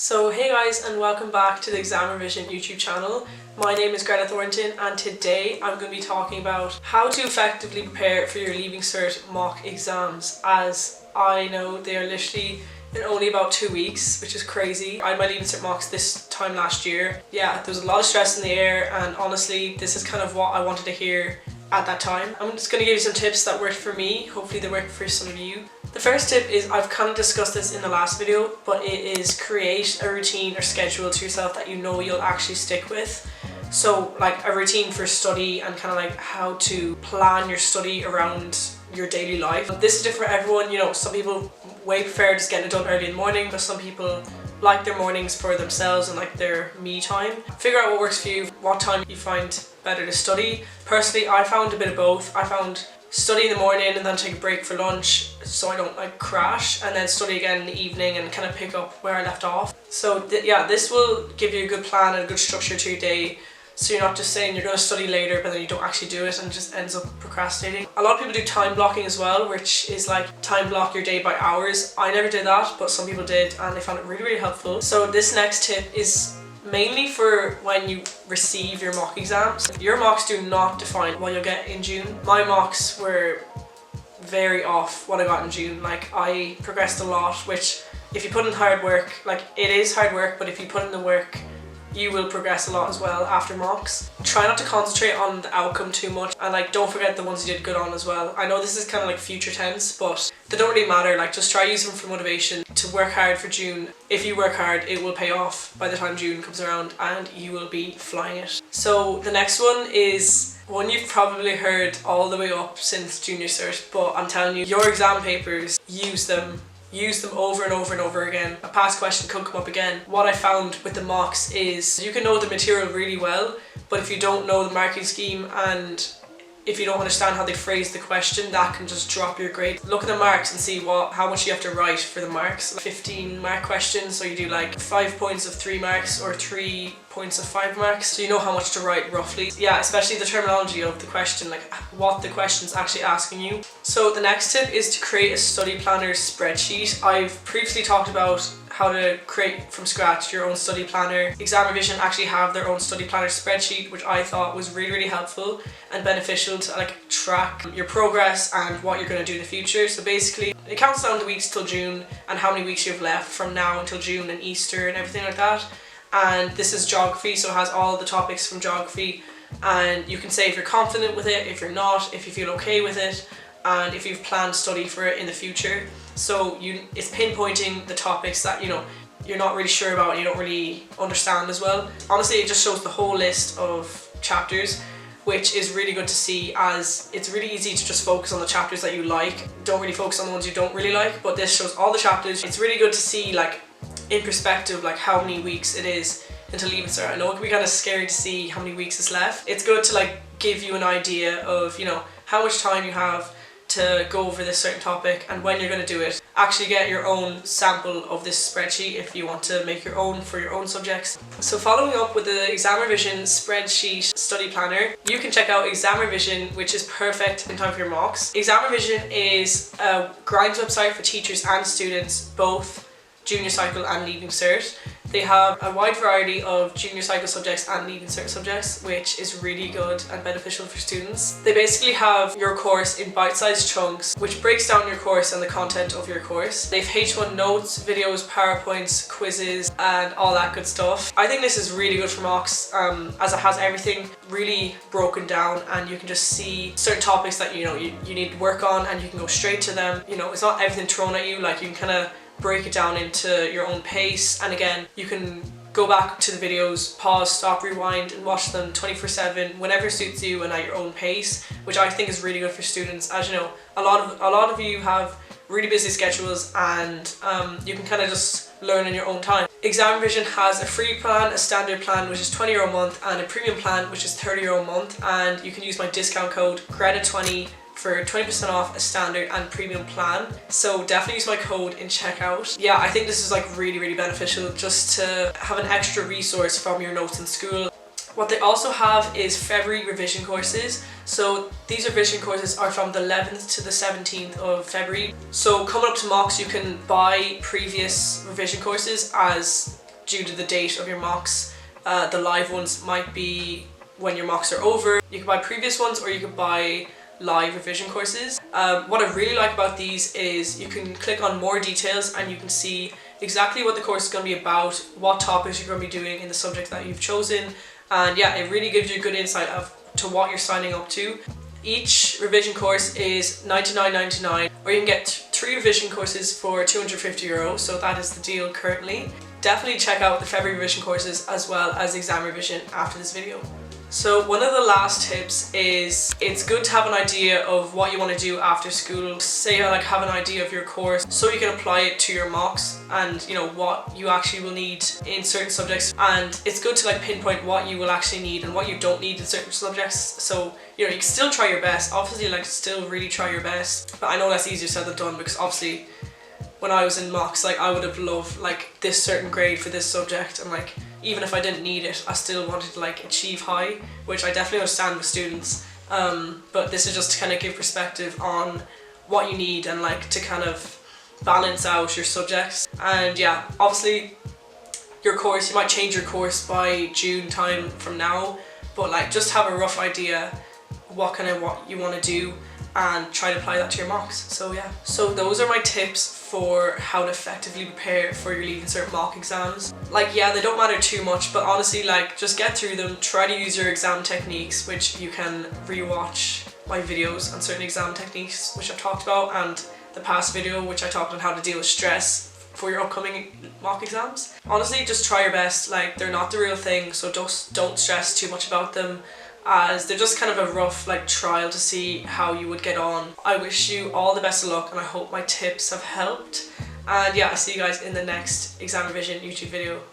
So hey guys, and welcome back to the Exam Revision YouTube channel. My name is Greta and today I'm going to be talking about how to effectively prepare for your Leaving Cert mock exams, as I know they are literally in only about 2 weeks, which is crazy. I had my Leaving Cert mocks this time last year. Yeah, there was a lot of stress in the air, and honestly this is kind of what I wanted to hear at that time. I'm just going to give you some tips that worked for me. Hopefully they work for some of you. The first tip is, I've kind of discussed this in the last video, but it is create a routine or schedule to yourself that you know you'll actually stick with. So like a routine for study and kind of like how to plan your study around your daily life. This is different for everyone. You know, some people way prefer just getting it done early in the morning, but some people like their mornings for themselves and like their me time. Figure out what works for you, what time you find better to study. Personally, I found a bit of both. I found study in the morning and then take a break for lunch so I don't like crash, and then study again in the evening and kind of pick up where I left off. So yeah, this will give you a good plan and a good structure to your day, so you're not just saying you're going to study later but then you don't actually do it and just ends up procrastinating. A lot of people do time blocking as well, which is like time block your day by hours. I never did that, but some people did and they found it really helpful. So this next tip is mainly for when you receive your mock exams. Your mocks do not define what you'll get in June. My mocks were very off what I got in June. Like, I progressed a lot, which if you put in hard work, like it is hard work, but if you put in the work, you will progress a lot as well after mocks. Try not to concentrate on the outcome too much, and like don't forget the ones you did good on as well. I know this is kind of like future tense, but they don't really matter. Like, just try use them for motivation to work hard for June. If you work hard, it will pay off by the time June comes around and you will be flying it. So the next one is one you've probably heard all the way up since junior cert, but I'm telling you, your exam papers, use them over and over and over again. A past question could come up again. What I found with the mocks is you can know the material really well, but if you don't know the marking scheme and if you don't understand how they phrase the question, that can just drop your grade. Look at the marks and see how much you have to write for the marks. 15 mark questions, so you do like 5 points of 3 marks or 3 points of 5 marks, so you know how much to write roughly. Yeah, especially the terminology of the question, like what the question's actually asking you. So the next tip is to create a study planner spreadsheet. I've previously talked about how to create from scratch your own study planner. Exam Revision actually have their own study planner spreadsheet, which I thought was really helpful and beneficial to like track your progress and what you're going to do in the future. So basically it counts down the weeks till June and how many weeks you have left from now until June and Easter and everything like that. And this is geography, so it has all the topics from geography, and you can say if you're confident with it, if you're not, if you feel okay with it, and if you've planned study for it in the future. So it's pinpointing the topics that you're not really sure about and you don't really understand as well. Honestly, it just shows the whole list of chapters, which is really good to see, as it's really easy to just focus on the chapters that you like. Don't really focus on the ones you don't really like, but this shows all the chapters. It's really good to see like in perspective like how many weeks it is until Leaving Cert. I know it can be kind of scary to see how many weeks is left. It's good to like give you an idea of how much time you have to go over this certain topic and when you're going to do it. Actually get your own sample of this spreadsheet if you want to make your own for your own subjects. So following up with the Exam Revision Spreadsheet study planner, you can check out Exam Revision, which is perfect in time for your mocks. Exam Revision is a grinds website for teachers and students, both junior cycle and Leaving Cert. They have a wide variety of junior cycle subjects and Leaving Cert subjects, which is really good and beneficial for students. They basically have your course in bite-sized chunks, which breaks down your course and the content of your course. They have H1 notes, videos, PowerPoints, quizzes, and all that good stuff. I think this is really good for mocks, as it has everything really broken down, and you can just see certain topics that you need to work on, and you can go straight to them. It's not everything thrown at you. Like, you can kind of break it down into your own pace, and again you can go back to the videos, pause, stop, rewind, and watch them 24/7 whenever suits you and at your own pace, which I think is really good for students. As you know, a lot of you have really busy schedules, and you can kind of just learn in your own time. Exam Revision has a free plan, a standard plan which is €20 a month, and a premium plan which is €30 a month, and you can use my discount code Greta20 for 20% off a standard and premium plan. So definitely use my code in checkout. Yeah, I think this is like really beneficial, just to have an extra resource from your notes in school. What they also have is February revision courses. So these revision courses are from the 11th to the 17th of February. So coming up to mocks, you can buy previous revision courses as due to the date of your mocks. The live ones might be when your mocks are over. You can buy previous ones or you can buy live revision courses. What I really like about these is you can click on more details and you can see exactly what the course is going to be about, what topics you're going to be doing in the subject that you've chosen, and yeah, it really gives you a good insight to what you're signing up to. Each revision course is $99.99, or you can get 3 revision courses for €250, so that is the deal currently. Definitely check out the February revision courses as well as exam revision after this video. So one of the last tips is it's good to have an idea of what you want to do after school. Say you like have an idea of your course so you can apply it to your mocks and you know what you actually will need in certain subjects, and it's good to like pinpoint what you will actually need and what you don't need in certain subjects. So you know, you can still try your best, obviously, like still really try your best, but I know that's easier said than done, because obviously when I was in mocks, like I would have loved like this certain grade for this subject, and like even if I didn't need it, I still wanted to like achieve high, which I definitely understand with students. But this is just to kind of give perspective on what you need and like to kind of balance out your subjects. And yeah, obviously your course, you might change your course by June time from now, but like just have a rough idea what you want to do and try to apply that to your mocks. So yeah, so those are my tips for how to effectively prepare for your Leaving Cert mock exams. Like yeah, they don't matter too much, but honestly like just get through them, try to use your exam techniques, which you can rewatch my videos on certain exam techniques which I've talked about, and the past video which I talked on how to deal with stress for your upcoming mock exams. Honestly, just try your best, like they're not the real thing, so just don't stress too much about them, as they're just kind of a rough like trial to see how you would get on. I wish you all the best of luck and I hope my tips have helped, and yeah, I'll see you guys in the next exam revision YouTube video.